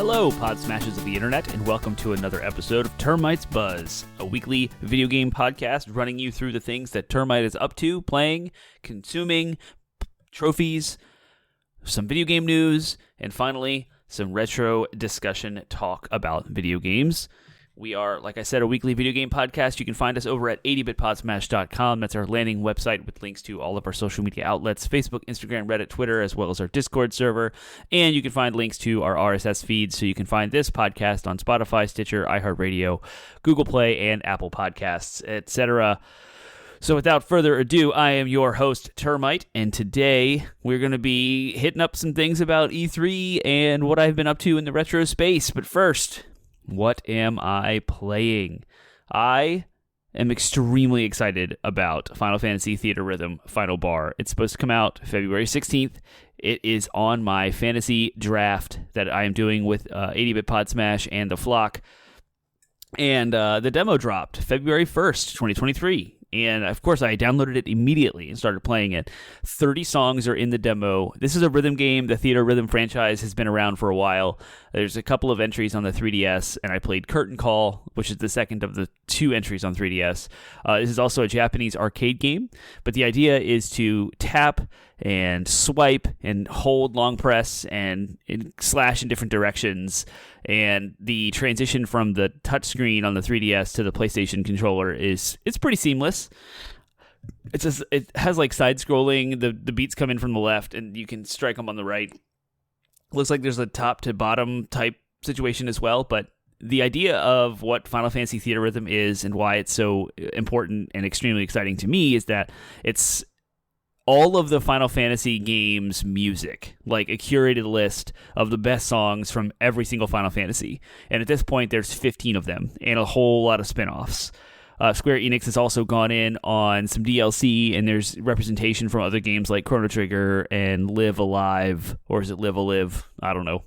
Hello, Pod Smashers of the Internet, and welcome to another episode of Termite's Buzz, a weekly video game podcast running you through the things that Termite is up to, playing, consuming, trophies, some video game news, and finally, some retro discussion talk about video games. We are, like I said, a weekly video game podcast. You can find us over at 80bitpodsmash.com. That's our landing website with links to all of our social media outlets, Facebook, Instagram, Reddit, Twitter, as well as our Discord server. And you can find links to our RSS feed, so you can find this podcast on Spotify, Stitcher, iHeartRadio, Google Play, and Apple Podcasts, etc. So without further ado, I am your host, Termite, and today we're going to be hitting up some things about E3 and what I've been up to in the retro space. But first, what am I playing? I am extremely excited about Final Fantasy Theater Rhythm Final Bar. It's supposed to come out February 16th. It is on my fantasy draft that I am doing with 80-Bit Podsmash and The Flock. And the demo dropped February 1st, 2023. And, of course, I downloaded it immediately and started playing it. 30 songs are in the demo. This is a rhythm game. The Theater Rhythm franchise has been around for a while. There's a couple of entries on the 3DS, and I played Curtain Call, which is the second of the two entries on 3DS. This is also a Japanese arcade game, but the idea is to tap and swipe and hold long press and slash in different directions. And the transition from the touchscreen on the 3DS to the PlayStation controller it's pretty seamless. It has like side scrolling. The beats come in from the left, and you can strike them on the right. Looks like there's a top to bottom type situation as well. But the idea of what Final Fantasy Theater Rhythm is and why it's so important and extremely exciting to me is that it's all of the Final Fantasy games' music, like a curated list of the best songs from every single Final Fantasy. And at this point, there's 15 of them and a whole lot of spin-offs. Square Enix has also gone in on some DLC, and there's representation from other games like Chrono Trigger and Live Alive, or is it Live Alive? I don't know.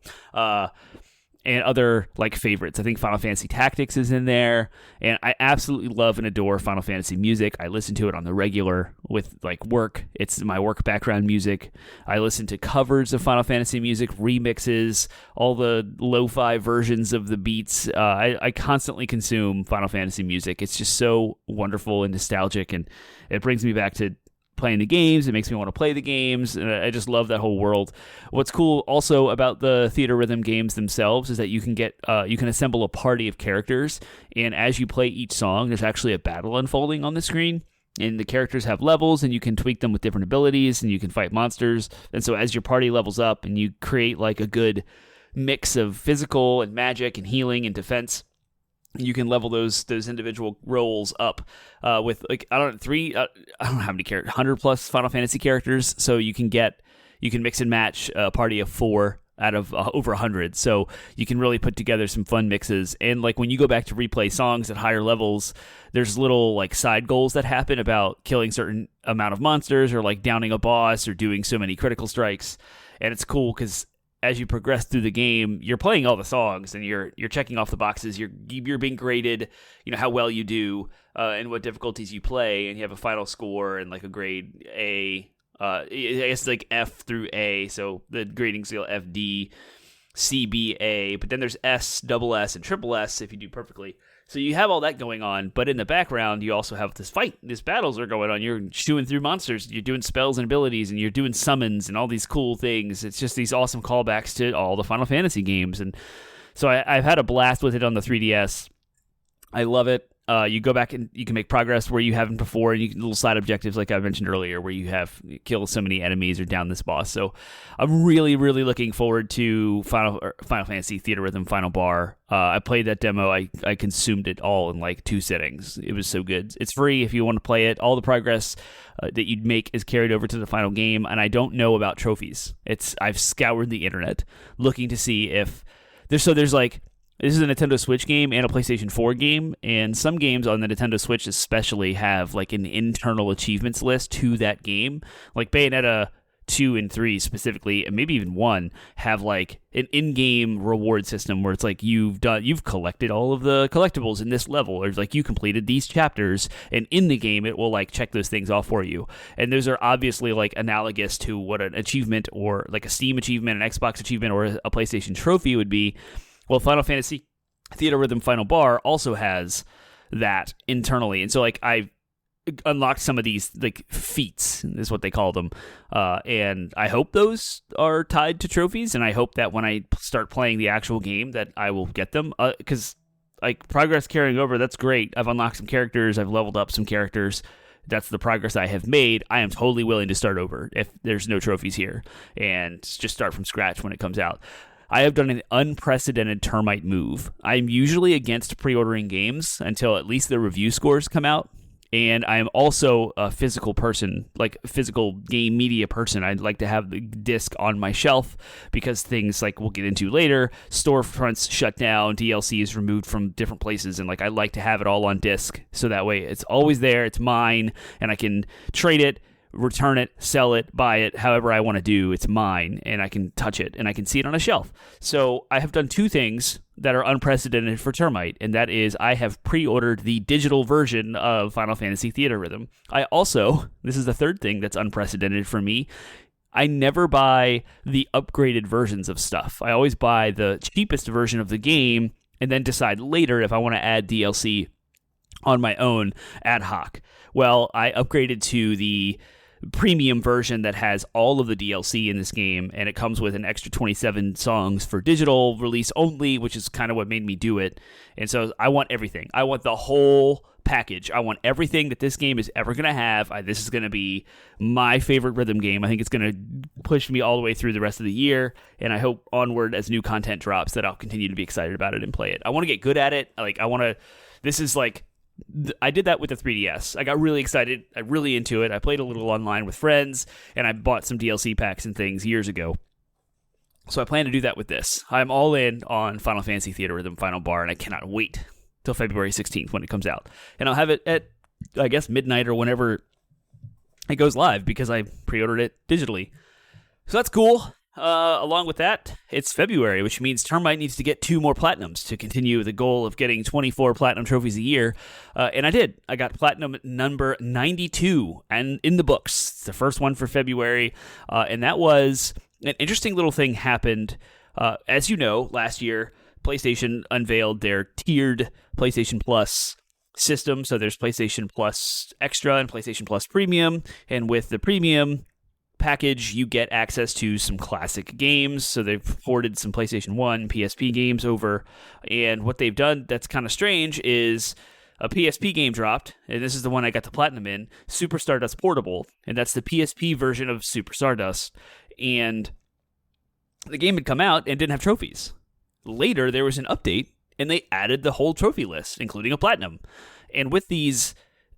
And other like favorites. I think Final Fantasy Tactics is in there, and I absolutely love and adore Final Fantasy music. I listen to it on the regular with like work. It's my work background music. I listen to covers of Final Fantasy music, remixes, all the lo-fi versions of the beats. I constantly consume Final Fantasy music. It's just so wonderful and nostalgic, and it brings me back to playing the games. It makes me want to play the games, and I just love that whole world. What's cool also about the Theater Rhythm games themselves is that you can assemble a party of characters, and as you play each song, there's actually a battle unfolding on the screen, and the characters have levels, and you can tweak them with different abilities, and you can fight monsters. And so as your party levels up and you create like a good mix of physical and magic and healing and defense, you can level those individual roles up with like I don't know how many characters, 100 plus Final Fantasy characters. So you can mix and match a party of 4 out of over 100. So you can really put together some fun mixes. And like when you go back to replay songs at higher levels, there's little like side goals that happen about killing certain amount of monsters or like downing a boss or doing so many critical strikes. And it's cool because as you progress through the game, you're playing all the songs and you're checking off the boxes. You're being graded, how well you do and what difficulties you play, and you have a final score and like a grade A. I guess like F through A, so the grading scale F, D, C, B, A. But then there's S, double S, and triple S if you do perfectly. So you have all that going on, but in the background, you also have this fight. These battles are going on. You're chewing through monsters. You're doing spells and abilities, and you're doing summons and all these cool things. It's just these awesome callbacks to all the Final Fantasy games. And so I've had a blast with it on the 3DS. I love it. You go back and you can make progress where you haven't before, and you can little side objectives like I mentioned earlier where you have kill so many enemies or down this boss. So I'm really, really looking forward to Final Fantasy Theater Rhythm Final Bar. I played that demo. I consumed it all in like 2 sittings. It was so good. It's free if you want to play it. All the progress that you'd make is carried over to the final game, and I don't know about trophies. I've scoured the internet looking to see if there's like, this is a Nintendo Switch game and a PlayStation 4 game, and some games on the Nintendo Switch especially have like an internal achievements list to that game. Like Bayonetta 2 and 3 specifically, and maybe even 1, have like an in-game reward system where it's like you've collected all of the collectibles in this level, or like you completed these chapters, and in the game it will like check those things off for you. And those are obviously like analogous to what an achievement or like a Steam achievement, an Xbox achievement, or a PlayStation trophy would be. Well, Final Fantasy Theatrhythm Final Bar also has that internally, and so like I unlocked some of these like feats is what they call them, and I hope those are tied to trophies, and I hope that when I start playing the actual game that I will get them, because like progress carrying over, that's great. I've unlocked some characters, I've leveled up some characters. That's the progress I have made. I am totally willing to start over if there's no trophies here and just start from scratch when it comes out. I have done an unprecedented Termite move. I'm usually against pre-ordering games until at least the review scores come out. And I am also a physical person, like a physical game media person. I'd like to have the disc on my shelf because things like we'll get into later, storefronts shut down, DLC is removed from different places, and like I like to have it all on disc so that way it's always there, it's mine, and I can trade it, return it, sell it, buy it, however I want to do. It's mine, and I can touch it, and I can see it on a shelf. So I have done two things that are unprecedented for Termite, and that is I have pre-ordered the digital version of Final Fantasy Theatrhythm. I also, this is the third thing that's unprecedented for me, I never buy the upgraded versions of stuff. I always buy the cheapest version of the game, and then decide later if I want to add DLC on my own ad hoc. Well, I upgraded to the premium version that has all of the DLC in this game, and it comes with an extra 27 songs for digital release only, which is kind of what made me do it. And so I want everything. I want the whole package. I want everything that this game is ever going to have. This is going to be my favorite rhythm game. I think it's going to push me all the way through the rest of the year, and I hope onward as new content drops that I'll continue to be excited about it and play it. I want to get good at it. This is like, I did that with the 3DS. I got really excited. I'm really into it. I played a little online with friends, and I bought some DLC packs and things years ago. So I plan to do that with this. I'm all in on Final Fantasy Theatrhythm Final Bar, and I cannot wait till February 16th when it comes out. And I'll have it at, I guess, midnight or whenever it goes live because I pre-ordered it digitally. So that's cool. Along with that, it's February, which means Termite needs to get 2 more platinums to continue the goal of getting 24 platinum trophies a year. And I did. I got platinum number 92 and in the books. It's the first one for February. And that was an interesting little thing happened. As you know, last year, PlayStation unveiled their tiered PlayStation Plus system. So there's PlayStation Plus Extra and PlayStation Plus Premium. And with the Premium package, you get access to some classic games. So they've ported some PlayStation 1, PSP games over. And what they've done that's kind of strange is a PSP game dropped, and this is the one I got the platinum in, Super Stardust Portable. And that's the PSP version of Super Stardust. And the game had come out and didn't have trophies. Later, there was an update, and they added the whole trophy list, including a platinum. And with these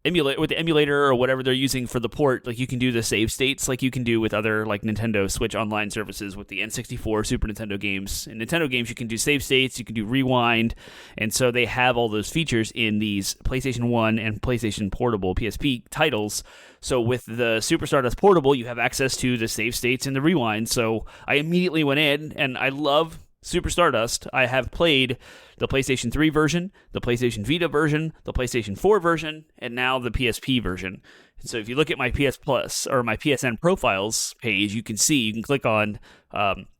with the emulator or whatever they're using for the port, like you can do the save states like you can do with other like Nintendo Switch Online services with the N64, Super Nintendo games. In Nintendo games, you can do save states, you can do rewind, and so they have all those features in these PlayStation 1 and PlayStation Portable PSP titles. So with the Super Stardust Portable, you have access to the save states and the rewind. So I immediately went in, and I love Super Stardust. I have played the PlayStation 3 version, the PlayStation Vita version, the PlayStation 4 version, and now the PSP version. So if you look at my PS Plus or my PSN profiles page, you can click on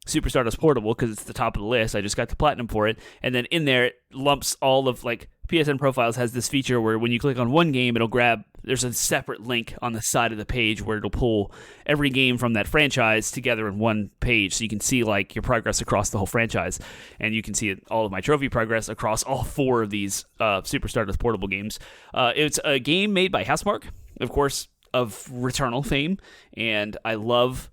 Super Stardust Portable because it's the top of the list. I just got the platinum for it. And then in there, it lumps all of like PSN profiles has this feature where when you click on one game, it'll grab, there's a separate link on the side of the page where it'll pull every game from that franchise together in one page. So you can see like your progress across the whole franchise. And you can see all of my trophy progress across all 4 of these Super Stardust Portable games. It's a game made by Housemarque, of course, of Returnal fame. And I love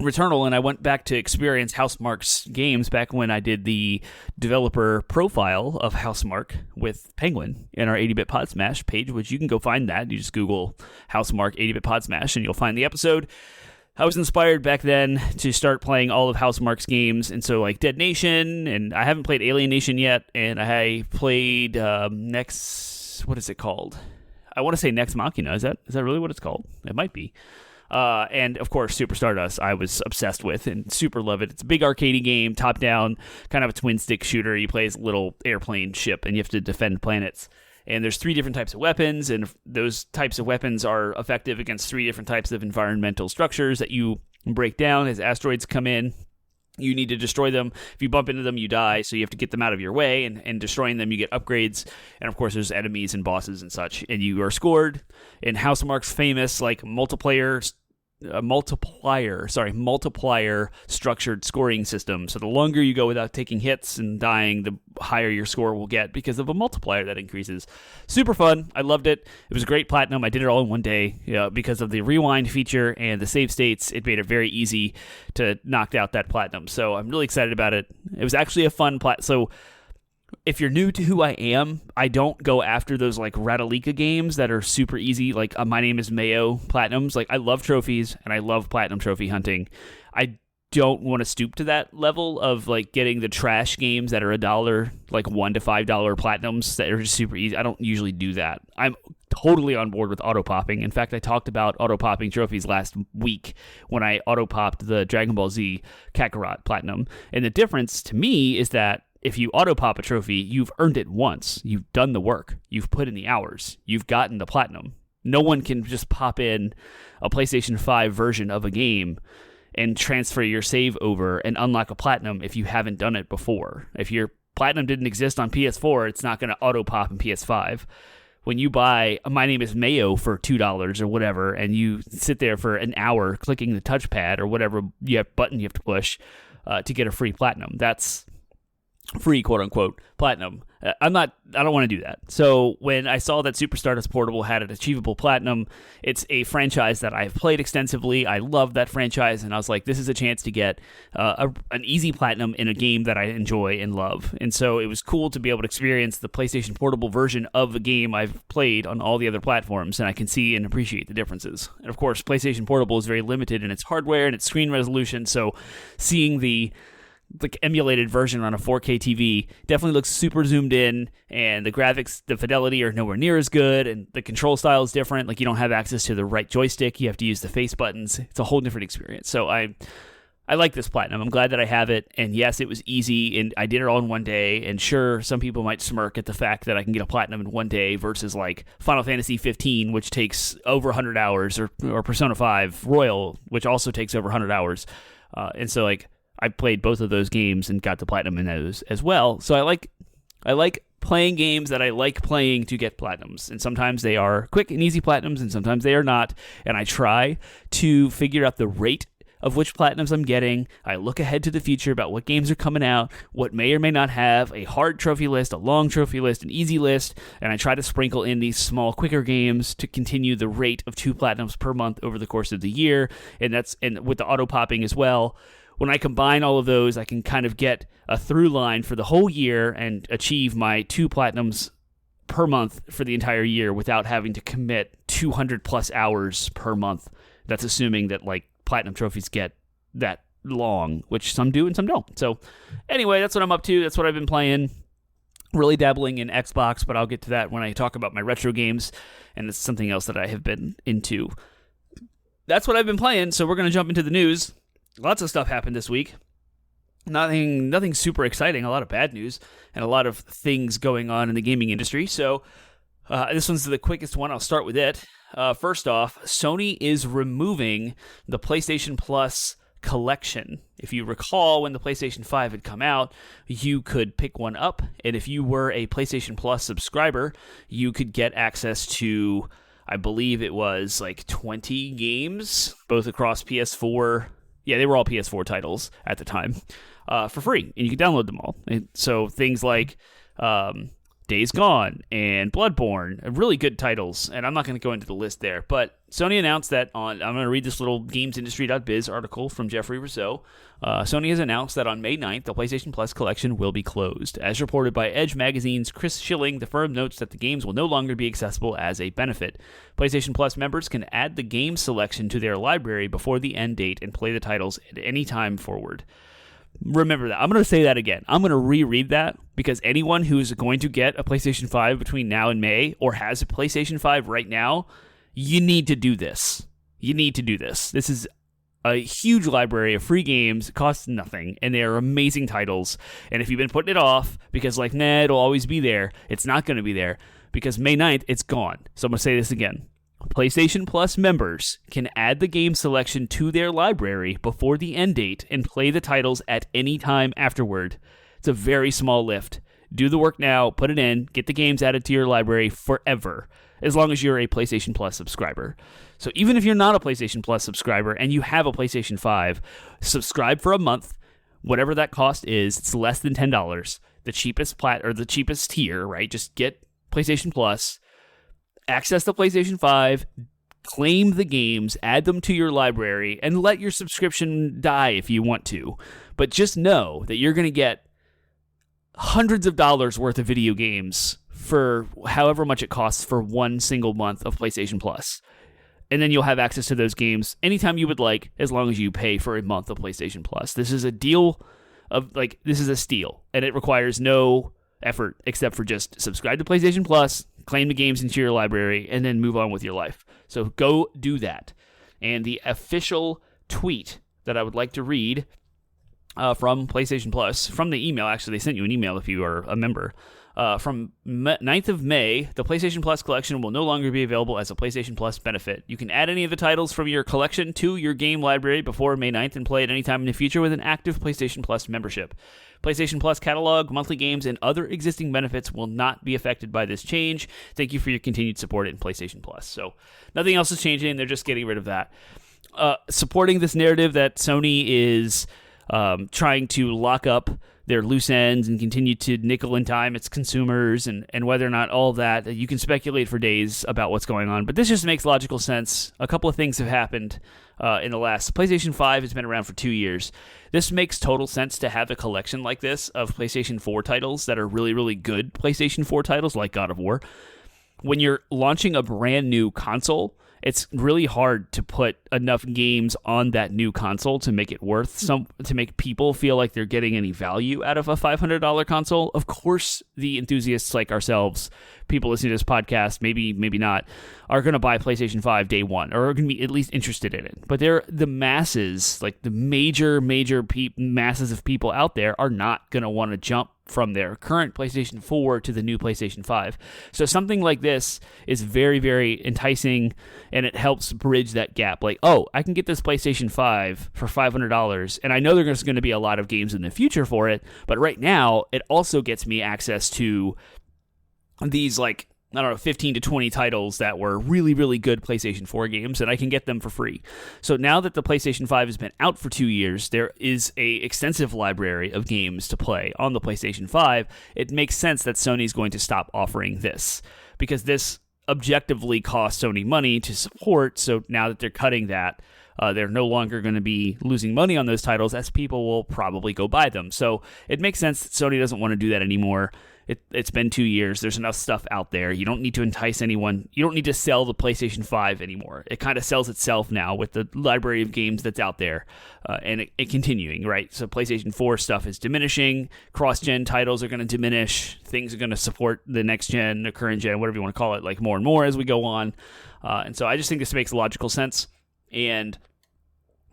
Returnal, and I went back to experience Housemarque's games back when I did the developer profile of Housemarque with Penguin in our 80-Bit Podsmash page, which you can go find that. You just Google Housemarque 80-Bit Podsmash, and you'll find the episode. I was inspired back then to start playing all of Housemarque's games, and so like Dead Nation, and I haven't played Alien Nation yet, and I played what is it called? I want to say Nex Machina. Is that really what it's called? It might be. And of course, Super Stardust, I was obsessed with and super love it. It's a big arcade game, top down, kind of a twin stick shooter. You play as a little airplane ship and you have to defend planets. And there's 3 different types of weapons, and those types of weapons are effective against 3 different types of environmental structures that you break down as asteroids come in. You need to destroy them. If you bump into them, you die, so you have to get them out of your way, and destroying them, you get upgrades. And, of course, there's enemies and bosses and such. And you are scored in Housemarque's famous, like, multiplier structured scoring system. So the longer you go without taking hits and dying, the higher your score will get because of a multiplier that increases. Super fun. I loved it. It was a great platinum. I did it all in one day because of the rewind feature and the save states. It made it very easy to knock out that platinum. So I'm really excited about it. It was actually a fun So if you're new to who I am, I don't go after those like Ratalika games that are super easy. Like My Name is Mayo platinums. Like I love trophies and I love platinum trophy hunting. I don't want to stoop to that level of like getting the trash games that are $1, like $1 to $5 platinums that are just super easy. I don't usually do that. I'm totally on board with auto popping. In fact, I talked about auto popping trophies last week when I auto popped the Dragon Ball Z Kakarot platinum. And the difference to me is that if you auto-pop a trophy, you've earned it once. You've done the work. You've put in the hours. You've gotten the platinum. No one can just pop in a PlayStation 5 version of a game and transfer your save over and unlock a platinum if you haven't done it before. If your platinum didn't exist on PS4, it's not going to auto-pop in PS5. When you buy My Name is Mayo for $2 or whatever, and you sit there for an hour clicking the touchpad or whatever button you have to push to get a free platinum, that's free, quote unquote, platinum. I don't want to do that. So when I saw that Super Stardust Portable had an achievable platinum, it's a franchise that I've played extensively. I love that franchise, and I was like, this is a chance to get an easy platinum in a game that I enjoy and love. And so it was cool to be able to experience the PlayStation Portable version of a game I've played on all the other platforms, and I can see and appreciate the differences. And of course, PlayStation Portable is very limited in its hardware and its screen resolution, so seeing the emulated version on a 4K TV definitely looks super zoomed in, and the graphics, the fidelity are nowhere near as good, and the control style is different. Like you don't have access to the right joystick, you have to use the face buttons. It's a whole different experience. So I like this platinum. I'm glad that I have it, and yes, it was easy, and I did it all in one day. And sure, some people might smirk at the fact that I can get a platinum in one day versus like Final Fantasy 15, which takes over 100 hours, or Persona 5 Royal, which also takes over 100 hours. And so like I played both of those games and got the platinum in those as well. So I like playing games that I like playing to get platinums. And sometimes they are quick and easy platinums, and sometimes they are not. And I try to figure out the rate of which platinums I'm getting. I look ahead to the future about what games are coming out, what may or may not have a hard trophy list, a long trophy list, an easy list, and I try to sprinkle in these small, quicker games to continue the rate of 2 platinums per month over the course of the year. And with the auto popping as well. When I combine all of those, I can kind of get a through line for the whole year and achieve my 2 platinums per month for the entire year without having to commit 200 plus hours per month. That's assuming that like platinum trophies get that long, which some do and some don't. So anyway, that's what I'm up to. That's what I've been playing. Really dabbling in Xbox, but I'll get to that when I talk about my retro games, and it's something else that I have been into. That's what I've been playing, so we're going to jump into the news. Lots of stuff happened this week. Nothing super exciting. A lot of bad news and a lot of things going on in the gaming industry. So this one's the quickest one. I'll start with it. First off, Sony is removing the PlayStation Plus collection. If you recall, when the PlayStation 5 had come out, you could pick one up, and if you were a PlayStation Plus subscriber, you could get access to, I believe it was like 20 games, both across PS4. Yeah, they were all PS4 titles at the time, for free, and you could download them all. And so things like Days Gone and Bloodborne, really good titles, and I'm not going to go into the list there, but Sony announced that I'm going to read this little gamesindustry.biz article from Jeffrey Rousseau. Sony has announced that on May 9th, the PlayStation Plus collection will be closed. As reported by Edge Magazine's Chris Schilling, the firm notes that the games will no longer be accessible as a benefit. PlayStation Plus members can add the game selection to their library before the end date and play the titles at any time forward. Remember that. I'm going to say that again. I'm going to reread that because anyone who is going to get a PlayStation 5 between now and May, or has a PlayStation 5 right now, you need to do this. You need to do this. This is a huge library of free games. It costs nothing, and they are amazing titles. And if you've been putting it off because like, nah, it'll always be there, it's not going to be there, because May 9th, it's gone. So I'm going to say this again. PlayStation Plus members can add the game selection to their library before the end date and play the titles at any time afterward. It's a very small lift. Do the work now, put it in, get the games added to your library forever, as long as you're a PlayStation Plus subscriber. So even if you're not a PlayStation Plus subscriber and you have a PlayStation 5, subscribe for a month, whatever that cost is. It's less than $10. The cheapest tier, right? Just get PlayStation Plus, access the PlayStation 5, claim the games, add them to your library, and let your subscription die if you want to. But just know that you're going to get hundreds of dollars worth of video games for however much it costs for one single month of PlayStation Plus. And then you'll have access to those games anytime you would like, as long as you pay for a month of PlayStation Plus. This is a deal this is a steal, and it requires no effort except for just subscribe to PlayStation Plus, claim the games into your library, and then move on with your life. So go do that. And the official tweet that I would like to read from PlayStation Plus, from the email, actually, they sent you an email if you are a member. From 9th of May, the PlayStation Plus collection will no longer be available as a PlayStation Plus benefit. You can add any of the titles from your collection to your game library before May 9th and play at any time in the future with an active PlayStation Plus membership. PlayStation Plus catalog, monthly games, and other existing benefits will not be affected by this change. Thank you for your continued support in PlayStation Plus. So nothing else is changing. They're just getting rid of that. Supporting this narrative that Sony is trying to lock up their loose ends and continue to nickel and dime its consumers, and whether or not all that, you can speculate for days about what's going on. But this just makes logical sense. A couple of things have happened in the last. PlayStation 5 has been around for 2 years. This makes total sense to have a collection like this of PlayStation 4 titles that are really, really good PlayStation 4 titles, like God of War. When you're launching a brand new console, it's really hard to put enough games on that new console to make it to make people feel like they're getting any value out of a $500 console. Of course, the enthusiasts like ourselves, people listening to this podcast, maybe not, are going to buy PlayStation 5 day one, or are going to be at least interested in it. But the masses, like the major masses of people out there, are not going to want to jump from their current PlayStation 4 to the new PlayStation 5. So something like this is very, very enticing, and it helps bridge that gap. Like, oh, I can get this PlayStation 5 for $500, and I know there's going to be a lot of games in the future for it, but right now, it also gets me access to these, 15 to 20 titles that were really, really good PlayStation 4 games, and I can get them for free. So now that the PlayStation 5 has been out for 2 years, there is a extensive library of games to play on the PlayStation 5. It makes sense that Sony's going to stop offering this, because this objectively costs Sony money to support. So now that they're cutting that, they're no longer going to be losing money on those titles, as people will probably go buy them. So it makes sense that Sony doesn't want to do that anymore. It's been 2 years. There's enough stuff out there. You don't need to entice anyone. You don't need to sell the PlayStation 5 anymore. It kind of sells itself now with the library of games that's out there, and it continuing, right? So PlayStation 4 stuff is diminishing. Cross-gen titles are going to diminish. Things are going to support the next gen, the current gen, whatever you want to call it, more and more as we go on. And so I just think this makes logical sense. And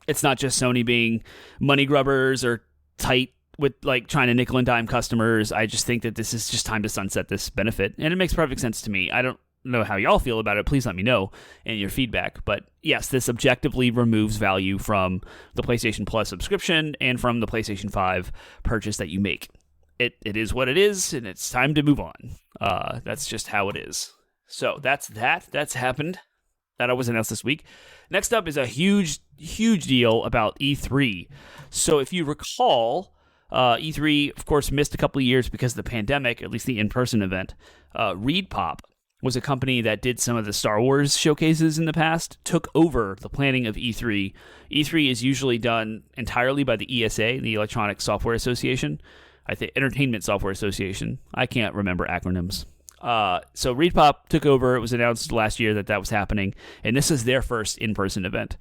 it's not just Sony being money grubbers or tight with trying to nickel and dime customers. I just think that this is just time to sunset this benefit, and it makes perfect sense to me. I don't know how y'all feel about it. Please let me know in your feedback. But yes, this objectively removes value from the PlayStation Plus subscription and from the PlayStation 5 purchase that you make. It is what it is, and it's time to move on. That's just how it is. So that's happened. That was announced this week. Next up is a huge deal about E3. So if you recall, E3, of course, missed a couple of years because of the pandemic, at least the in-person event. ReedPop was a company that did some of the Star Wars showcases in the past, took over the planning of E3. E3 is usually done entirely by the ESA, the Electronic Software Association. I think Entertainment Software Association. I can't remember acronyms. So ReedPop took over. It was announced last year that was happening, and this is their first in-person event.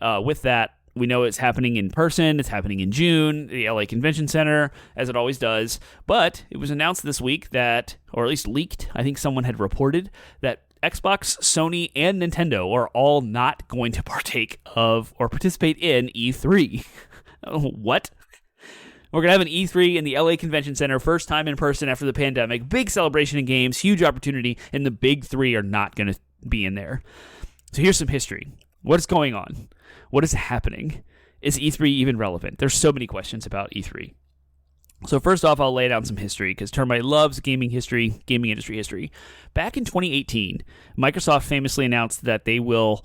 With that, we know it's happening in person. It's happening in June, the LA Convention Center, as it always does. But it was announced this week that, or at least leaked, I think someone had reported, that Xbox, Sony, and Nintendo are all not going to partake of or participate in E3. What? We're going to have an E3 in the LA Convention Center, first time in person after the pandemic. Big celebration in games, huge opportunity, and the big three are not going to be in there. So here's some history. What is going on? What is happening? Is E3 even relevant? There's so many questions about E3. So first off, I'll lay down some history because Termite loves gaming industry history. Back in 2018, Microsoft famously announced that they will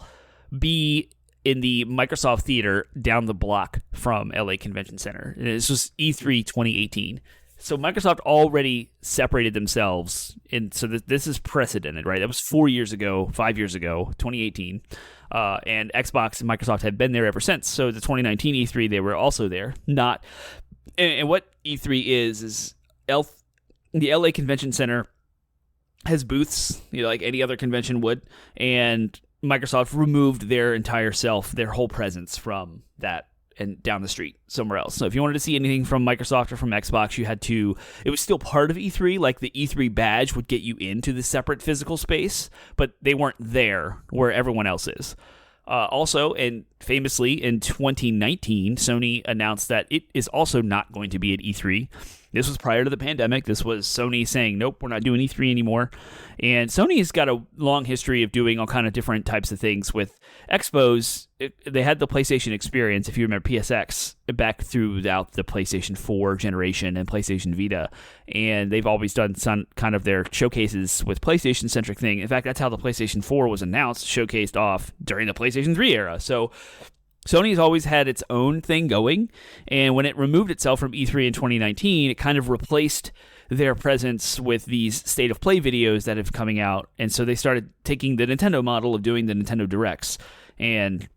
be in the Microsoft Theater down the block from LA Convention Center. This was E3 2018. So Microsoft already separated themselves, and so this is precedented, right? That was 5 years ago, 2018. And Xbox and Microsoft have been there ever since. So the 2019 E3, they were also there. And what E3 is the LA Convention Center has booths, like any other convention would, and Microsoft removed their entire their whole presence from that and down the street somewhere else. So if you wanted to see anything from Microsoft or from Xbox, it was still part of E3, like the E3 badge would get you into the separate physical space, but they weren't there where everyone else is. Also, and famously in 2019, Sony announced that it is also not going to be at E3. This was prior to the pandemic. This was Sony saying, nope, we're not doing E3 anymore. And Sony has got a long history of doing all kind of different types of things with expos. They had the PlayStation Experience, if you remember PSX, back throughout the PlayStation 4 generation and PlayStation Vita. And they've always done some kind of their showcases with PlayStation-centric thing. In fact, that's how the PlayStation 4 was announced, showcased off during the PlayStation 3 era. So Sony's always had its own thing going, and when it removed itself from E3 in 2019, it kind of replaced their presence with these state of play videos that have coming out, and so they started taking the Nintendo model of doing the Nintendo Directs, and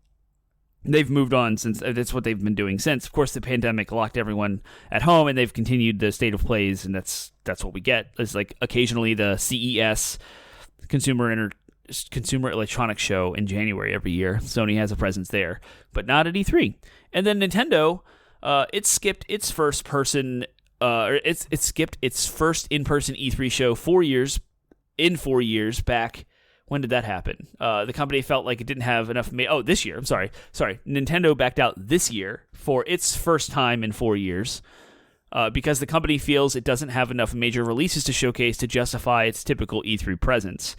they've moved on since. That's what they've been doing since. Of course, the pandemic locked everyone at home, and they've continued the state of plays, and that's what we get. It's like occasionally the CES, Consumer Electronics Show in January every year. Sony has a presence there, but not at E3. And then Nintendo, it skipped its first in-person E3 show 4 years. In 4 years back, when did that happen? The company felt like it didn't have enough. This year. I'm sorry. Nintendo backed out this year for its first time in 4 years. Because the company feels it doesn't have enough major releases to showcase to justify its typical E3 presence.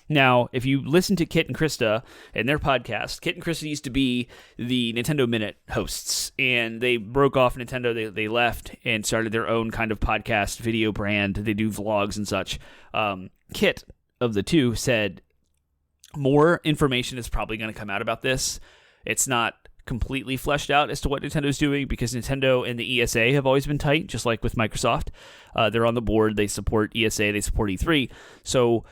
Now, if you listen to Kit and Krista and their podcast, Kit and Krista used to be the Nintendo Minute hosts, and they broke off Nintendo. They left and started their own kind of podcast video brand. They do vlogs and such. Kit, of the two, said more information is probably going to come out about this. It's not completely fleshed out as to what Nintendo's doing because Nintendo and the ESA have always been tight, just like with Microsoft. They're on the board. They support ESA. They support E3. So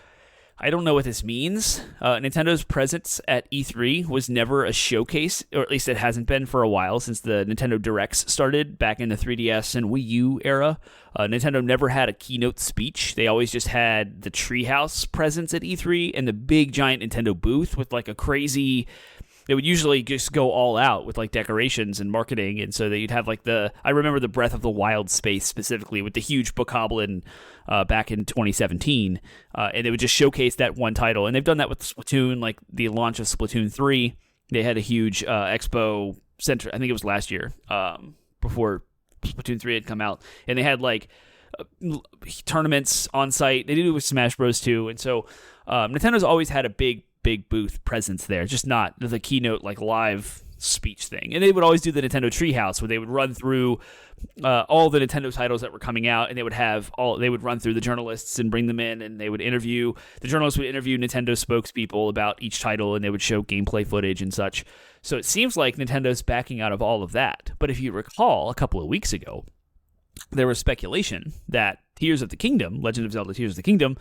I don't know what this means. Nintendo's presence at E3 was never a showcase, or at least it hasn't been for a while since the Nintendo Directs started back in the 3DS and Wii U era. Nintendo never had a keynote speech. They always just had the Treehouse presence at E3 and the big giant Nintendo booth with like a crazy... They would usually just go all out with like decorations and marketing, and so that you'd have like I remember the Breath of the Wild space specifically with the huge bokoblin back in 2017, and they would just showcase that one title, and they've done that with Splatoon, like the launch of Splatoon 3. They had a huge expo center, I think it was last year, before Splatoon 3 had come out, and they had like tournaments on site. They did it with Smash Bros. Too, and so Nintendo's always had a big booth presence there, just not the keynote like live speech thing. And they would always do the Nintendo Treehouse where they would run through all the Nintendo titles that were coming out, and they would run through the journalists and bring them in, and the journalists would interview Nintendo spokespeople about each title, and they would show gameplay footage and such. So it seems like Nintendo's backing out of all of that. But if you recall, a couple of weeks ago, there was speculation that Legend of Zelda Tears of the Kingdom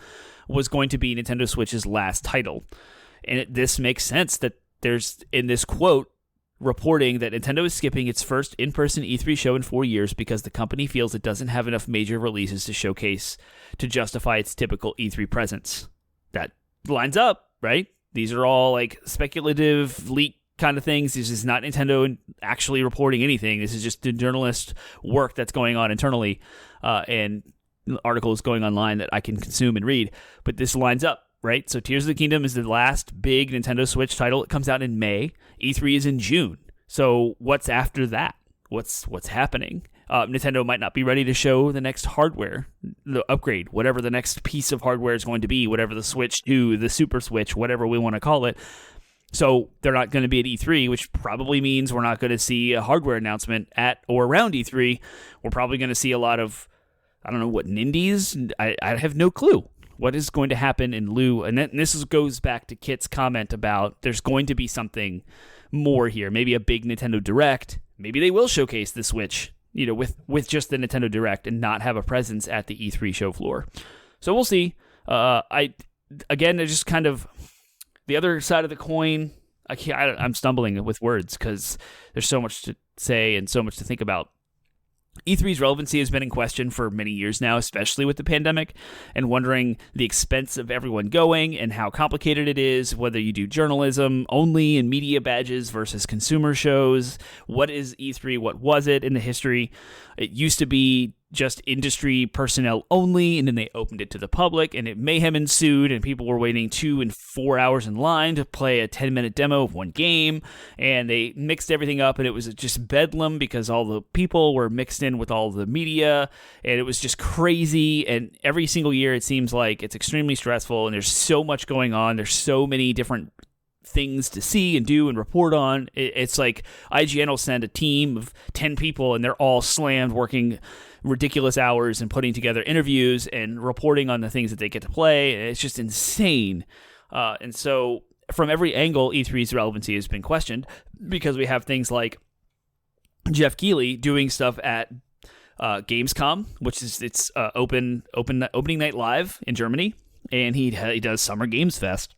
was going to be Nintendo Switch's last title. And this makes sense that there's, in this quote, reporting that Nintendo is skipping its first in-person E3 show in 4 years because the company feels it doesn't have enough major releases to showcase to justify its typical E3 presence. That lines up, right? These are all like speculative leak kind of things. This is not Nintendo actually reporting anything. This is just the journalist work that's going on internally and articles going online that I can consume and read. But this lines up. Right, so Tears of the Kingdom is the last big Nintendo Switch title. It comes out in May. E3 is in June. So what's after that? What's happening? Nintendo might not be ready to show the next hardware, the upgrade, whatever the next piece of hardware is going to be, whatever the Switch 2, the Super Switch, whatever we want to call it. So they're not going to be at E3, which probably means we're not going to see a hardware announcement at or around E3. We're probably going to see a lot of, I don't know, what, Nindies? I have no clue what is going to happen in lieu. And this goes back to Kit's comment about there's going to be something more here. Maybe a big Nintendo Direct. Maybe they will showcase the Switch, with just the Nintendo Direct and not have a presence at the E3 show floor. So we'll see. It's just kind of the other side of the coin. I'm stumbling with words because there's so much to say and so much to think about. E3's relevancy has been in question for many years now, especially with the pandemic, and wondering the expense of everyone going and how complicated it is, whether you do journalism only and media badges versus consumer shows. What is E3? What was it in the history? It used to be just industry personnel only, and then they opened it to the public, and mayhem ensued, and people were waiting 2 and 4 hours in line to play a 10-minute demo of one game, and they mixed everything up, and it was just bedlam because all the people were mixed in with all the media, and it was just crazy, and every single year it seems like it's extremely stressful, and there's so much going on, there's so many different things to see and do and report on. It's like IGN will send a team of 10 people, and they're all slammed working ridiculous hours and putting together interviews and reporting on the things that they get to play. It's just insane. And so from every angle, E3's relevancy has been questioned because we have things like Jeff Keighley doing stuff at Gamescom, which is its opening night live in Germany, and he does Summer Games Fest.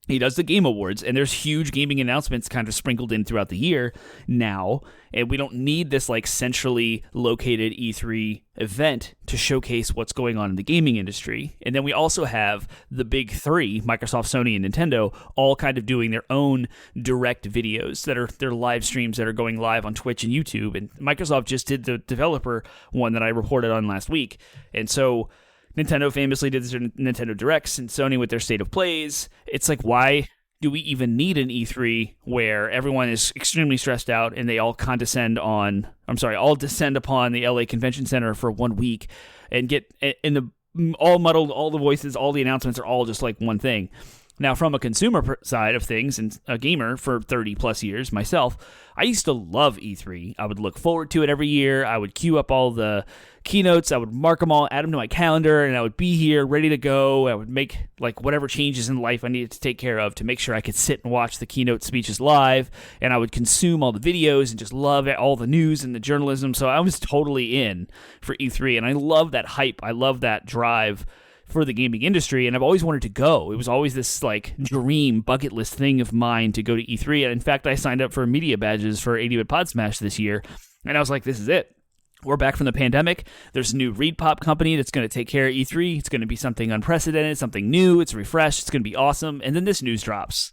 He does the Game Awards, and there's huge gaming announcements kind of sprinkled in throughout the year now, and we don't need this like centrally located E3 event to showcase what's going on in the gaming industry. And then we also have the big three, Microsoft, Sony, and Nintendo, all kind of doing their own direct videos that are their live streams that are going live on Twitch and YouTube. And Microsoft just did the developer one that I reported on last week. And so Nintendo famously did their Nintendo Directs, and Sony with their State of Plays. It's like, why do we even need an E3 where everyone is extremely stressed out and they all descend upon the LA Convention Center for 1 week and get all muddled, all the voices, all the announcements are all just like one thing. Now, from a consumer side of things, and a gamer for 30 plus years myself, I used to love E3. I would look forward to it every year. I would queue up all the keynotes. I would mark them all, add them to my calendar, and I would be here ready to go. I would make like whatever changes in life I needed to take care of to make sure I could sit and watch the keynote speeches live, and I would consume all the videos and just love all the news and the journalism. So I was totally in for E3, and I love that hype. I love that drive for the gaming industry, and I've always wanted to go. It was always this like dream bucket list thing of mine to go to E3, and in fact I signed up for media badges for Bit Podsmash this year, and I was like, this is it. We're back from the pandemic. There's a new Reed Pop company that's going to take care of E3. It's going to be something unprecedented, something new. It's refreshed. It's going to be awesome. And then this news drops.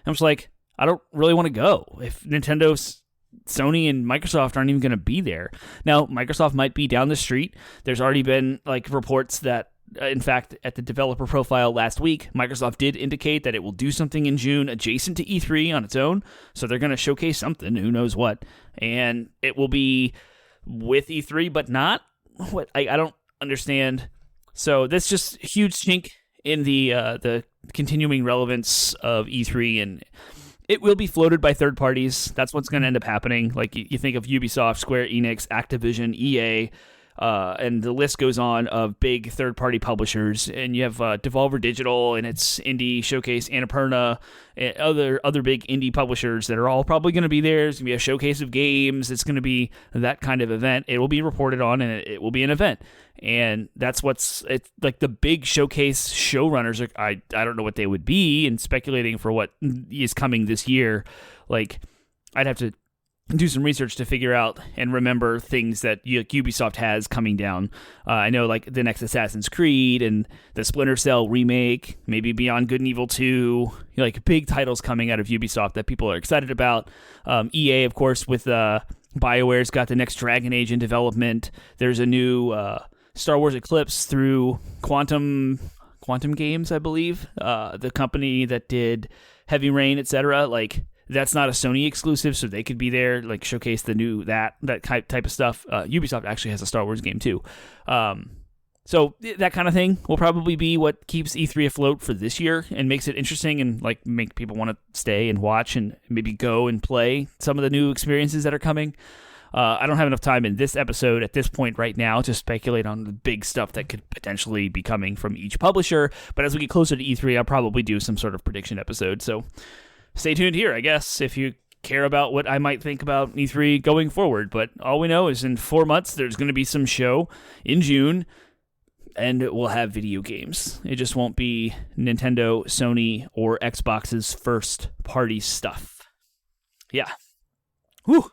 I'm just like, I don't really want to go if Nintendo, Sony, and Microsoft aren't even going to be there. Now, Microsoft might be down the street. There's already been like reports that, in fact, at the developer profile last week, Microsoft did indicate that it will do something in June adjacent to E3 on its own. So they're going to showcase something, who knows what. And it will be with E3, but not what I don't understand. So that's just a huge chink in the continuing relevance of E3, and it will be floated by third parties. That's what's going to end up happening. Like you think of Ubisoft, Square Enix, Activision, EA, and the list goes on of big third-party publishers. And you have Devolver Digital and its indie showcase, Annapurna, and other big indie publishers that are all probably going to be there. It's going to be a showcase of games. It's going to be that kind of event. It will be reported on, and it will be an event. And that's it's like the big showcase showrunners. I don't know what they would be, and speculating for what is coming this year. Like, I'd have to do some research to figure out and remember things that Ubisoft has coming down. I know like the next Assassin's Creed and the Splinter Cell remake, maybe Beyond Good and Evil 2, like big titles coming out of Ubisoft that people are excited about. EA, of course, with BioWare's got the next Dragon Age in development. There's a new Star Wars Eclipse through Quantum Games, I believe, the company that did Heavy Rain, etc. Like, that's not a Sony exclusive, so they could be there, like showcase the new that type of stuff. Ubisoft actually has a Star Wars game too. So that kind of thing will probably be what keeps E3 afloat for this year and makes it interesting and like make people want to stay and watch and maybe go and play some of the new experiences that are coming. I don't have enough time in this episode at this point right now to speculate on the big stuff that could potentially be coming from each publisher. But as we get closer to E3, I'll probably do some sort of prediction episode. So stay tuned here, I guess, if you care about what I might think about E3 going forward. But all we know is in 4 months, there's going to be some show in June, and we'll have video games. It just won't be Nintendo, Sony, or Xbox's first party stuff. Yeah. Whew.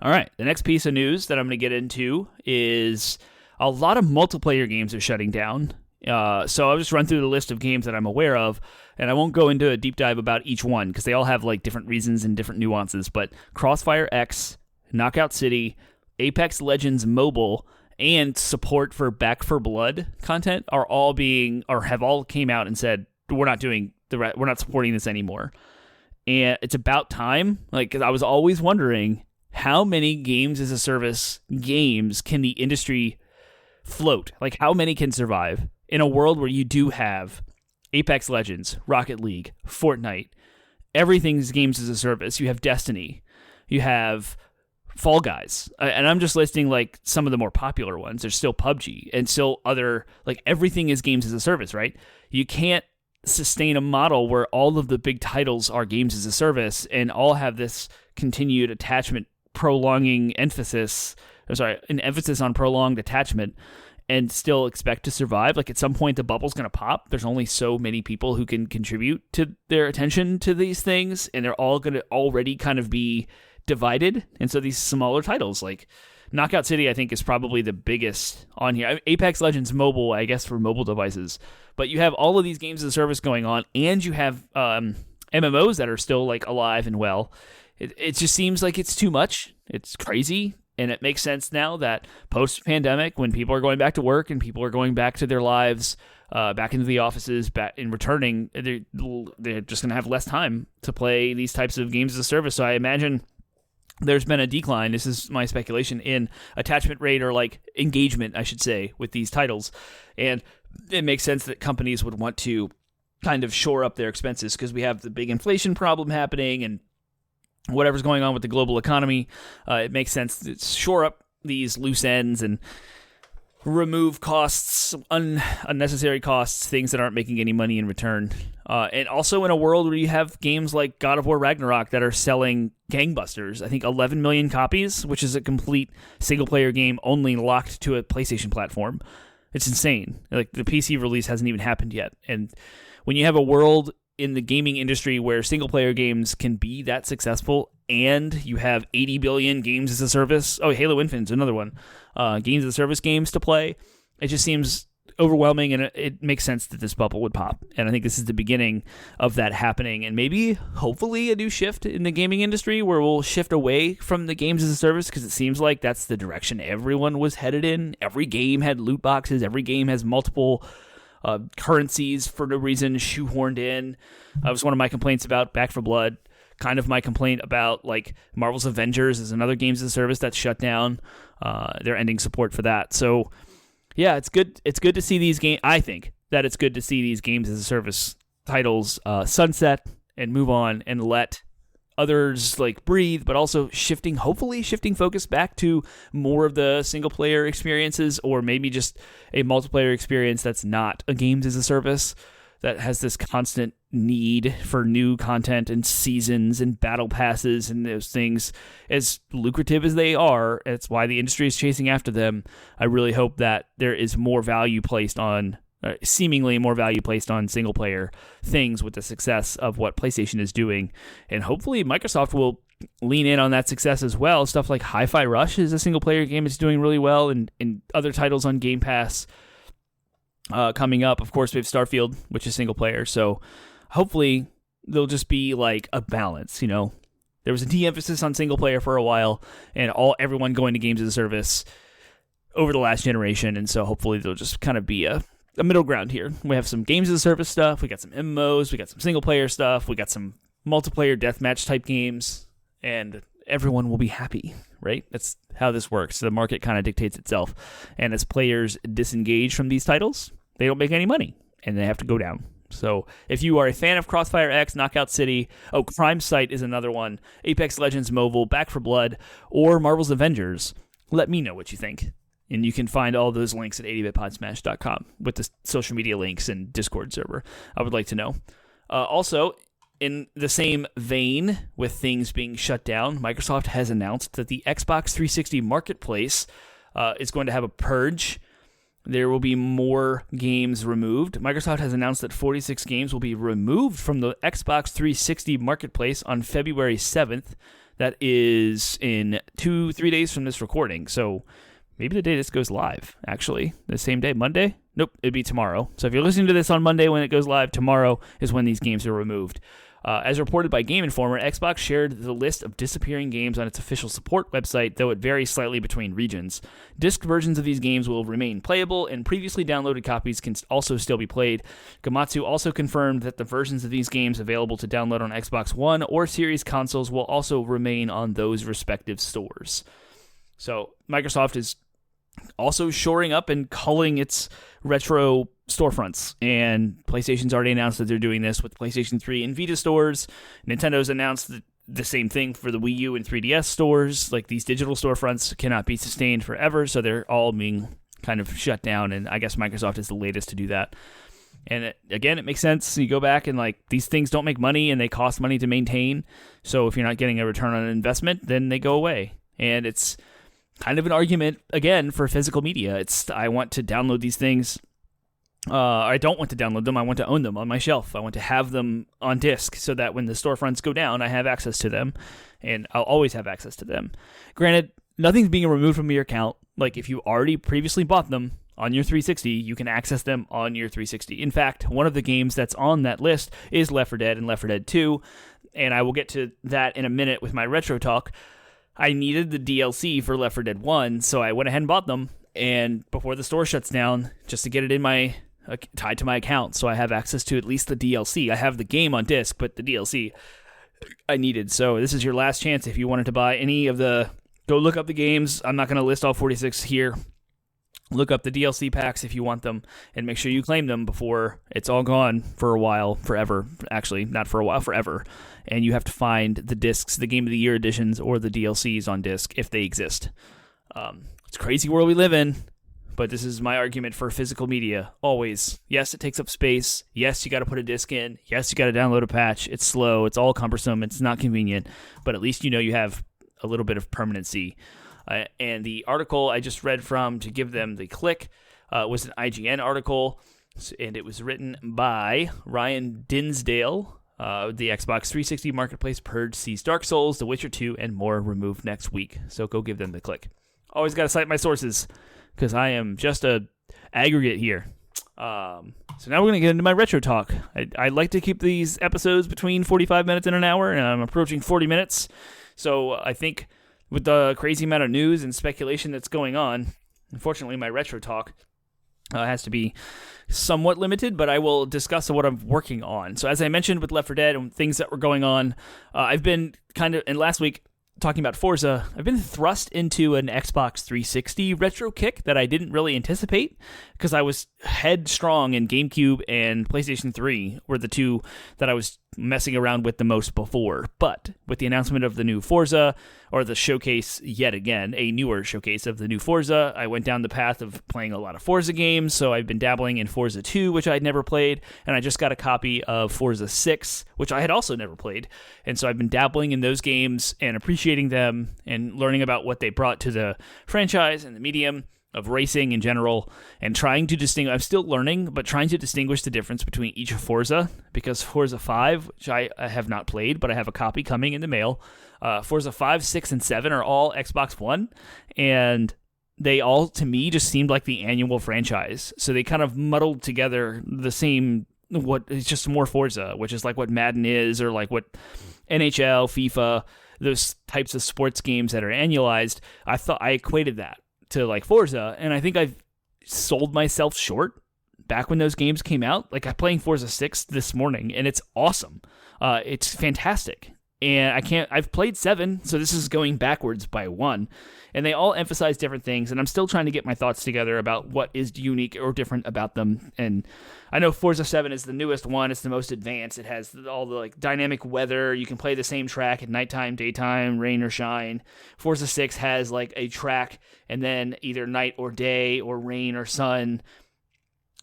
All right, the next piece of news that I'm going to get into is a lot of multiplayer games are shutting down. So I'll just run through the list of games that I'm aware of, and I won't go into a deep dive about each one because they all have like different reasons and different nuances. But Crossfire X, Knockout City, Apex Legends Mobile, and support for Back 4 Blood content are all have all came out and said we're not supporting this anymore. And it's about time. Like, 'cause I was always wondering, how many games as a service games can the industry float? Like, how many can survive in a world where you do have Apex Legends, Rocket League, Fortnite, everything's games as a service. You have Destiny, you have Fall Guys, and I'm just listing like some of the more popular ones. There's still PUBG and still other, like, everything is games as a service, right? You can't sustain a model where all of the big titles are games as a service and all have this continued attachment an emphasis on prolonged attachment and still expect to survive. Like, at some point the bubble's going to pop. There's only so many people who can contribute to their attention to these things, and they're all going to already kind of be divided. And so these smaller titles like Knockout City, I think, is probably the biggest on here. Apex Legends Mobile, I guess, for mobile devices. But you have all of these games as a service going on, and you have MMOs that are still like alive and well. It just seems like it's too much. It's crazy. And it makes sense now that post-pandemic, when people are going back to work and people are going back to their lives, back into the offices, back and returning, they're just going to have less time to play these types of games as a service. So I imagine there's been a decline, this is my speculation, in attachment rate, or like engagement, I should say, with these titles. And it makes sense that companies would want to kind of shore up their expenses because we have the big inflation problem happening and whatever's going on with the global economy. It makes sense to shore up these loose ends and remove costs, unnecessary costs, things that aren't making any money in return. And also in a world where you have games like God of War Ragnarok that are selling gangbusters. I think 11 million copies, which is a complete single-player game only locked to a PlayStation platform. It's insane. Like, the PC release hasn't even happened yet. And when you have a world in the gaming industry where single-player games can be that successful, and you have 80 billion games as a service. Oh, Halo Infinite's another one. Games as a service games to play. It just seems overwhelming, and it makes sense that this bubble would pop. And I think this is the beginning of that happening, and maybe, hopefully, a new shift in the gaming industry where we'll shift away from the games as a service, because it seems like that's the direction everyone was headed in. Every game had loot boxes. Every game has multiple currencies for no reason shoehorned in. That was one of my complaints about Back 4 Blood. Kind of my complaint about, like, Marvel's Avengers is another games as a service that's shut down. They're ending support for that. So, yeah, it's good. It's good to see these games. I think that it's good to see these games as a service titles sunset and move on and let others like breathe, but also hopefully shifting focus back to more of the single player experiences, or maybe just a multiplayer experience that's not a games as a service, that has this constant need for new content and seasons and battle passes and those things. As lucrative as they are, it's why the industry is chasing after them. I really hope that there is more value placed on, seemingly more value placed on single player things with the success of what PlayStation is doing. And hopefully Microsoft will lean in on that success as well. Stuff like Hi-Fi Rush is a single player game it's doing really well, and other titles on Game Pass coming up. Of course, we have Starfield, which is single player. So hopefully there'll just be like a balance, you know. There was a de-emphasis on single player for a while, and everyone going to games as a service over the last generation. And so hopefully there'll just kind of be a middle ground here. We have some games as a service stuff. We got some MMOs. We got some single player stuff. We got some multiplayer deathmatch type games, and everyone will be happy, right? That's how this works. The market kind of dictates itself. And as players disengage from these titles, they don't make any money, and they have to go down. So if you are a fan of Crossfire X, Knockout City, Crime Site is another one, Apex Legends Mobile, Back for Blood, or Marvel's Avengers, let me know what you think. And you can find all those links at 80bitpodsmash.com with the social media links and Discord server. I would like to know. Also, in the same vein with things being shut down, Microsoft has announced that the Xbox 360 Marketplace is going to have a purge. There will be more games removed. Microsoft has announced that 46 games will be removed from the Xbox 360 Marketplace on February 7th. That is in 2-3 days from this recording. So maybe the day this goes live, actually. The same day, Monday? Nope, it'd be tomorrow. So if you're listening to this on Monday when it goes live, tomorrow is when these games are removed. As reported by Game Informer, Xbox shared the list of disappearing games on its official support website, though it varies slightly between regions. Disc versions of these games will remain playable, and previously downloaded copies can also still be played. Gematsu also confirmed that the versions of these games available to download on Xbox One or Series consoles will also remain on those respective stores. So Microsoft is also shoring up and culling its retro storefronts, and PlayStation's already announced that they're doing this with PlayStation 3 and Vita stores. Nintendo's announced the same thing for the Wii U and 3DS stores. Like, these digital storefronts cannot be sustained forever, so they're all being kind of shut down, and I guess Microsoft is the latest to do that. And it makes sense. You go back and, like, these things don't make money and they cost money to maintain, so if you're not getting a return on investment, then they go away. And it's kind of an argument, again, for physical media. I want to download these things. I don't want to download them. I want to own them on my shelf. I want to have them on disc so that when the storefronts go down, I have access to them, and I'll always have access to them. Granted, nothing's being removed from your account. Like, if you already previously bought them on your 360, you can access them on your 360. In fact, one of the games that's on that list is Left 4 Dead and Left 4 Dead 2, and I will get to that in a minute with my retro talk. I needed the DLC for Left 4 Dead 1, so I went ahead and bought them, and before the store shuts down, just to get it in my tied to my account, so I have access to at least the DLC. I have the game on disc, but the DLC I needed. So this is your last chance if you wanted to buy any of the... Go look up the games. I'm not going to list all 46 here. Look up the DLC packs if you want them, and make sure you claim them before it's all gone for a while, forever. Actually, not for a while, forever. And you have to find the discs, the Game of the Year editions, or the DLCs on disc if they exist. It's a crazy world we live in, but this is my argument for physical media. Always. Yes, it takes up space. Yes, you got to put a disc in. Yes, you got to download a patch. It's slow. It's all cumbersome. It's not convenient, but at least you know you have a little bit of permanency. And the article I just read from to give them the click was an IGN article, and it was written by Ryan Dinsdale. The Xbox 360 Marketplace purge sees Dark Souls, The Witcher 2, and more removed next week. So go give them the click. Always got to cite my sources, because I am just a aggregate here. So now we're going to get into my retro talk. I like to keep these episodes between 45 minutes and an hour, and I'm approaching 40 minutes. So I think with the crazy amount of news and speculation that's going on, unfortunately my retro talk has to be somewhat limited, but I will discuss what I'm working on. So as I mentioned with Left 4 Dead and things that were going on, I've been and last week, talking about Forza, I've been thrust into an Xbox 360 retro kick that I didn't really anticipate, because I was headstrong in GameCube and PlayStation 3 were the two that I was messing around with the most before. But with the announcement of the new Forza, or the showcase yet again, a newer showcase of the new Forza, I went down the path of playing a lot of Forza games. So I've been dabbling in Forza 2, which I'd never played, and I just got a copy of Forza 6, which I had also never played. And so I've been dabbling in those games and appreciating them and learning about what they brought to the franchise and the medium of racing in general, and trying to distinguish. I'm still learning, but trying to distinguish the difference between each Forza, because Forza 5, which I have not played, but I have a copy coming in the mail, Forza 5, 6, and 7 are all Xbox One, and they all, to me, just seemed like the annual franchise. So they kind of muddled together the same, it's just more Forza, which is like what Madden is, or like what NHL, FIFA, those types of sports games that are annualized. I equated that to like Forza, and I think I've sold myself short back when those games came out. Like, I'm playing Forza 6 this morning, and it's awesome. It's fantastic. And I've played 7, so this is going backwards by 1. And they all emphasize different things, and I'm still trying to get my thoughts together about what is unique or different about them. And I know Forza 7 is the newest one. It's the most advanced. It has all the like dynamic weather. You can play the same track at nighttime, daytime, rain or shine. Forza 6 has like a track and then either night or day or rain or sun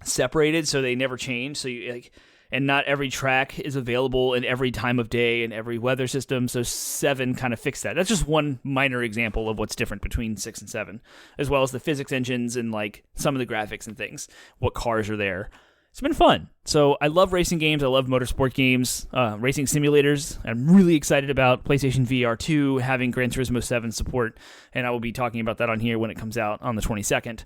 separated, so they never change. So you like, and not every track is available in every time of day and every weather system, so 7 kind of fixed that. That's just one minor example of what's different between 6 and 7, as well as the physics engines and like some of the graphics and things, what cars are there. It's been fun. So I love racing games. I love motorsport games, racing simulators. I'm really excited about PlayStation VR 2 having Gran Turismo 7 support, and I will be talking about that on here when it comes out on the 22nd.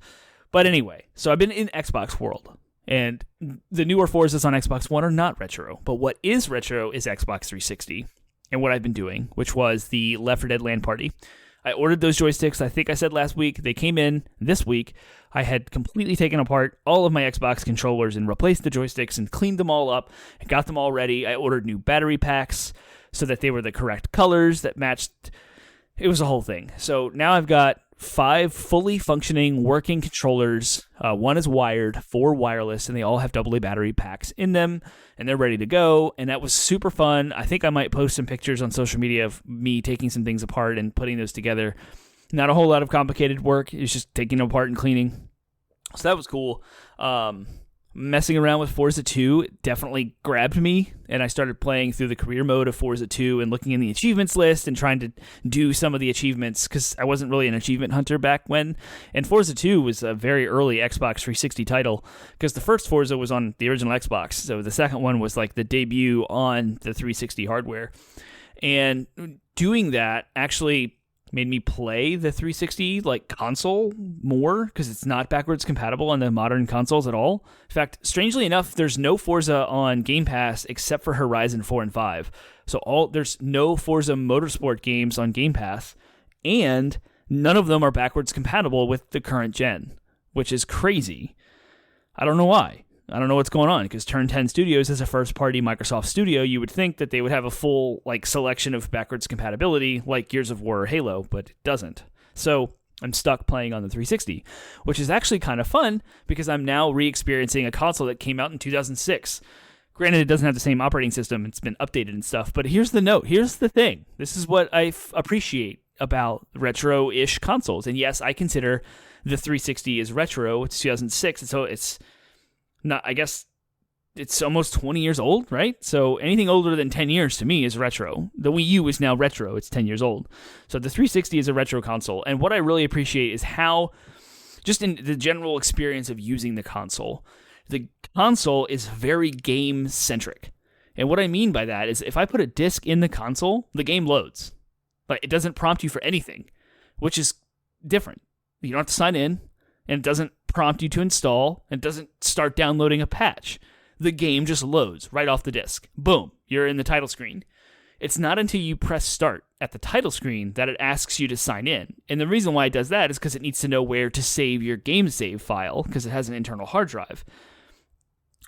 But anyway, so I've been in Xbox world. And the newer Forzas on Xbox One are not retro. But what is retro is Xbox 360. And what I've been doing, which was the Left 4 Dead LAN party. I ordered those joysticks, I think I said last week. They came in this week. I had completely taken apart all of my Xbox controllers and replaced the joysticks and cleaned them all up and got them all ready. I ordered new battery packs so that they were the correct colors that matched. It was a whole thing. So now I've got 5 fully functioning working controllers. 1 is wired, 4 wireless, and they all have AA battery packs in them, and they're ready to go. And that was super fun. I think I might post some pictures on social media of me taking some things apart and putting those together. Not a whole lot of complicated work. It's just taking them apart and cleaning. So that was cool. Messing around with Forza 2 definitely grabbed me, and I started playing through the career mode of Forza 2 and looking in the achievements list and trying to do some of the achievements because I wasn't really an achievement hunter back when. And Forza 2 was a very early Xbox 360 title because the first Forza was on the original Xbox, so the second one was like the debut on the 360 hardware. And doing that actually made me play the 360 like console more because it's not backwards compatible on the modern consoles at all. In fact, strangely enough, there's no Forza on Game Pass except for Horizon 4 and 5. So there's no Forza Motorsport games on Game Pass, and none of them are backwards compatible with the current gen, which is crazy. I don't know why. I don't know what's going on, because Turn 10 Studios is a first-party Microsoft studio. You would think that they would have a full selection of backwards compatibility like Gears of War or Halo, but it doesn't. So I'm stuck playing on the 360, which is actually kind of fun because I'm now re-experiencing a console that came out in 2006. Granted, it doesn't have the same operating system. It's been updated and stuff, but here's the note. Here's the thing. This is what I appreciate about retro-ish consoles. And yes, I consider the 360 is retro. It's 2006, so it's not, I guess it's almost 20 years old, right? So anything older than 10 years to me is retro. The Wii U is now retro. It's 10 years old. So the 360 is a retro console. And what I really appreciate is how, just in the general experience of using the console is very game-centric. And what I mean by that is if I put a disc in the console, the game loads. Like, it doesn't prompt you for anything, which is different. You don't have to sign in, and it doesn't prompt you to install, and it doesn't start downloading a patch. The game just loads right off the disc. Boom, you're in the title screen. It's not until you press start at the title screen that it asks you to sign in. And the reason why it does that is because it needs to know where to save your game save file, because it has an internal hard drive.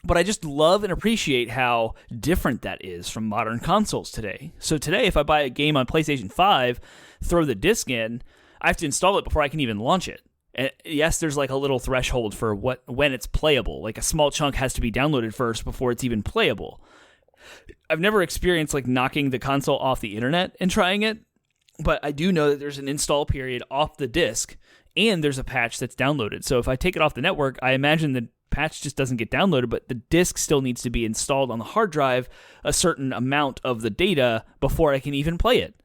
But I just love and appreciate how different that is from modern consoles today. So today, if I buy a game on PlayStation 5, throw the disc in, I have to install it before I can even launch it. And yes, there's like a little threshold for when it's playable. Like a small chunk has to be downloaded first before it's even playable. I've never experienced like knocking the console off the internet and trying it, but I do know that there's an install period off the disc and there's a patch that's downloaded. So if I take it off the network, I imagine the patch just doesn't get downloaded, but the disc still needs to be installed on the hard drive, a certain amount of the data before I can even play it.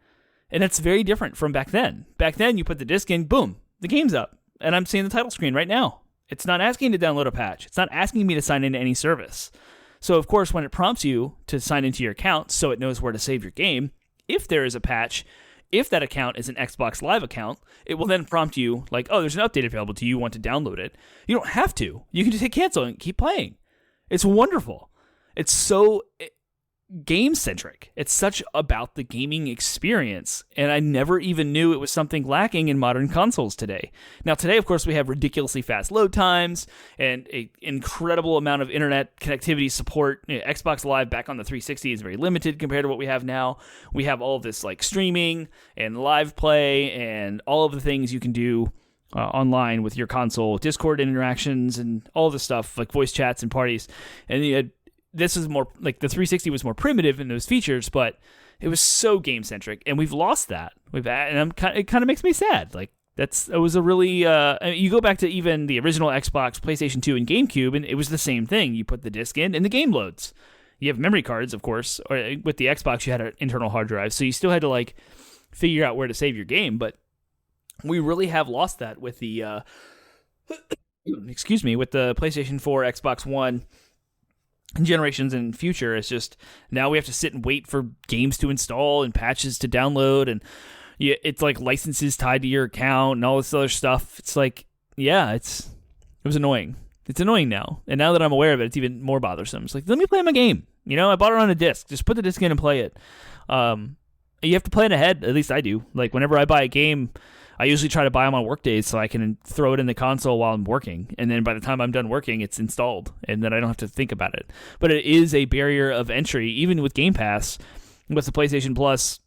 And it's very different from back then. Back then, you put the disc in, boom, the game's up. And I'm seeing the title screen right now. It's not asking to download a patch. It's not asking me to sign into any service. So, of course, when it prompts you to sign into your account so it knows where to save your game, if there is a patch, if that account is an Xbox Live account, it will then prompt you like, oh, there's an update available to you. You want to download it. You don't have to. You can just hit cancel and keep playing. It's wonderful. It's so game-centric. It's such about the gaming experience, and I never even knew it was something lacking in modern consoles today. Now, today, of course, we have ridiculously fast load times and an incredible amount of internet connectivity support. Xbox Live back on the 360 is very limited compared to what we have now. We have all of this like streaming and live play and all of the things you can do online with your console, Discord interactions and all the stuff like voice chats and parties. And this is more like the 360 was more primitive in those features, but it was so game centric, and we've lost that. It kind of makes me sad. Like it was a really you go back to even the original Xbox, PlayStation 2, and GameCube, and it was the same thing. You put the disc in, and the game loads. You have memory cards, of course. Or with the Xbox, you had an internal hard drive, so you still had to like figure out where to save your game. But we really have lost that with the with the PlayStation 4, Xbox One generations in future. It's just now we have to sit and wait for games to install and patches to download, and it's like licenses tied to your account and all this other stuff. It's like, it was annoying. It's annoying now, and now that I'm aware of it, it's even more bothersome. It's like, let me play my game. I bought it on a disc. Just put the disc in and play it. You have to plan ahead. At least I do. Like whenever I buy a game, I usually try to buy them on work days so I can throw it in the console while I'm working. And then by the time I'm done working, it's installed. And then I don't have to think about it. But it is a barrier of entry, even with Game Pass, with the PlayStation Plus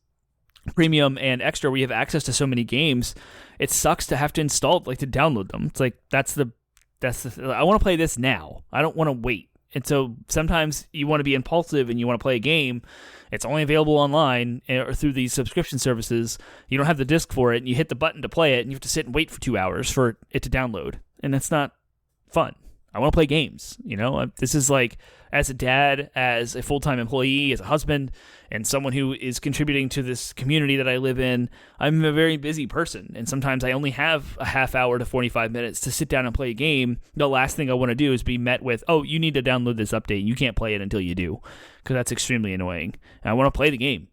Premium and Extra, where you have access to so many games. It sucks to have to install, like to download them. It's like, I want to play this now. I don't want to wait. And so sometimes you want to be impulsive and you want to play a game. It's only available online or through these subscription services. You don't have the disc for it, and you hit the button to play it, and you have to sit and wait for 2 hours for it to download. And that's not fun. I want to play games. This is like, as a dad, as a full-time employee, as a husband, and someone who is contributing to this community that I live in, I'm a very busy person. And sometimes I only have a half hour to 45 minutes to sit down and play a game. The last thing I want to do is be met with, oh, you need to download this update. You can't play it until you do, because that's extremely annoying. And I want to play the game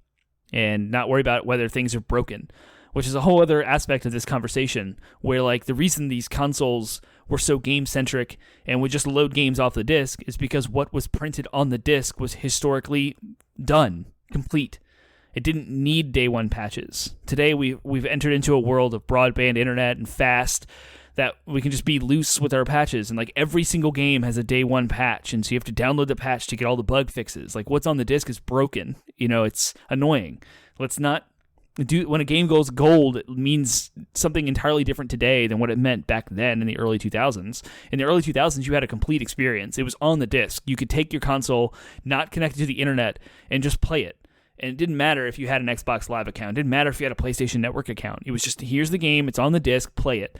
and not worry about whether things are broken, which is a whole other aspect of this conversation, where like the reason these consoles were so game-centric and would just load games off the disc is because what was printed on the disc was historically done, complete. It didn't need day one patches. Today we've entered into a world of broadband internet and fast, that we can just be loose with our patches, and like every single game has a day one patch, and so you have to download the patch to get all the bug fixes. Like what's on the disc is broken. It's annoying. Let's not when a game goes gold, it means something entirely different today than what it meant back then in the early 2000s. In the early 2000s, you had a complete experience. It was on the disc. You could take your console, not connected to the internet, and just play it. And it didn't matter if you had an Xbox Live account. It didn't matter if you had a PlayStation Network account. It was just, here's the game. It's on the disc. Play it.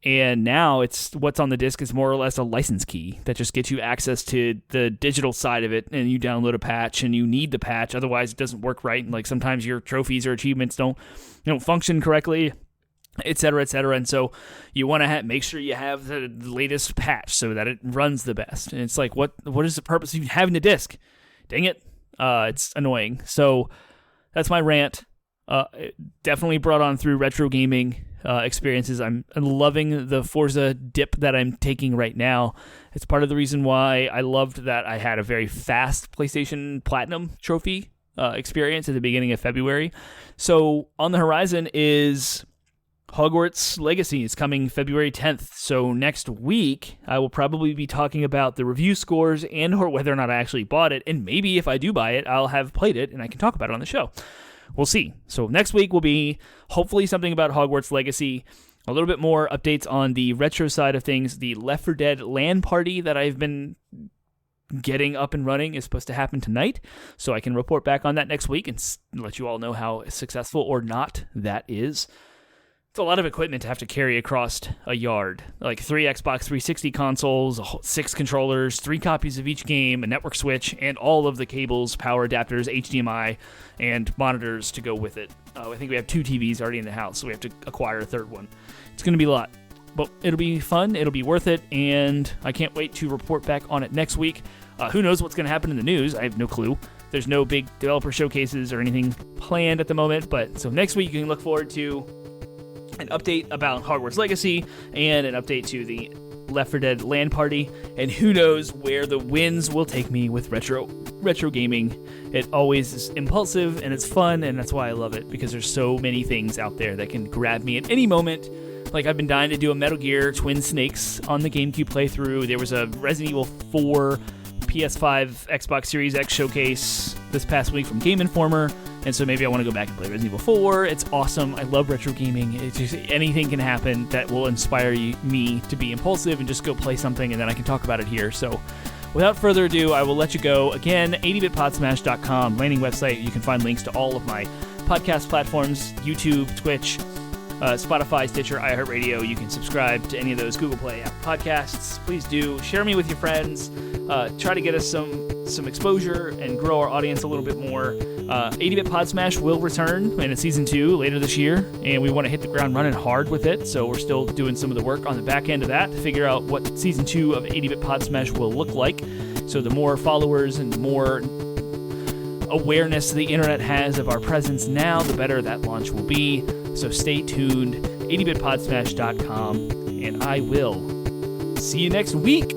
And now it's what's on the disc is more or less a license key that just gets you access to the digital side of it, and you download a patch, and you need the patch, otherwise it doesn't work right. And like sometimes your trophies or achievements don't function correctly, et cetera, et cetera. And so you want to make sure you have the latest patch so that it runs the best. And it's like, what is the purpose of having the disc? Dang it. It's annoying. So that's my rant. It definitely brought on through retro gaming experiences. I'm loving the Forza dip that I'm taking right now. It's part of the reason why I loved that I had a very fast PlayStation Platinum trophy experience at the beginning of February. So on the horizon is Hogwarts Legacy. Is coming February 10th. So next week, I will probably be talking about the review scores and or whether or not I actually bought it. And maybe if I do buy it, I'll have played it and I can talk about it on the show. We'll see. So next week will be hopefully something about Hogwarts Legacy, a little bit more updates on the retro side of things. The Left 4 Dead LAN party that I've been getting up and running is supposed to happen tonight, so I can report back on that next week and let you all know how successful or not that is. It's a lot of equipment to have to carry across a yard, like 3 Xbox 360 consoles, 6 controllers, 3 copies of each game, a network switch, and all of the cables, power adapters, HDMI, and monitors to go with it. I think we have 2 TVs already in the house, so we have to acquire a third one. It's going to be a lot, but it'll be fun, it'll be worth it, and I can't wait to report back on it next week. Who knows what's going to happen in the news? I have no clue. There's no big developer showcases or anything planned at the moment, but so next week you can look forward to an update about Hogwarts Legacy and an update to the Left 4 Dead LAN party, and who knows where the winds will take me with retro retro gaming. It always is impulsive and it's fun, and that's why I love it, because there's so many things out there that can grab me at any moment. Like, I've been dying to do a Metal Gear Twin Snakes on the GameCube playthrough. There was a Resident Evil 4 PS5 Xbox Series X showcase this past week from Game Informer, and so maybe I want to go back and play Resident Evil 4. It's awesome. I love retro gaming. It's just, anything can happen that will inspire me to be impulsive and just go play something, and then I can talk about it here. So without further ado, I will let you go. Again, 80bitpodsmash.com, landing website. You can find links to all of my podcast platforms, YouTube, Twitch, Spotify, Stitcher, iHeartRadio. You can subscribe to any of those, Google Play, Apple Podcasts. Please do. Share me with your friends. Try to get us some exposure and grow our audience a little bit more. 80-Bit Podsmash will return in Season 2 later this year, and we want to hit the ground running hard with it, so we're still doing some of the work on the back end of that to figure out what Season 2 of 80-Bit Podsmash will look like. So the more followers and the more awareness the internet has of our presence now, the better that launch will be. So stay tuned, 80bitpodsmash.com, and I will see you next week.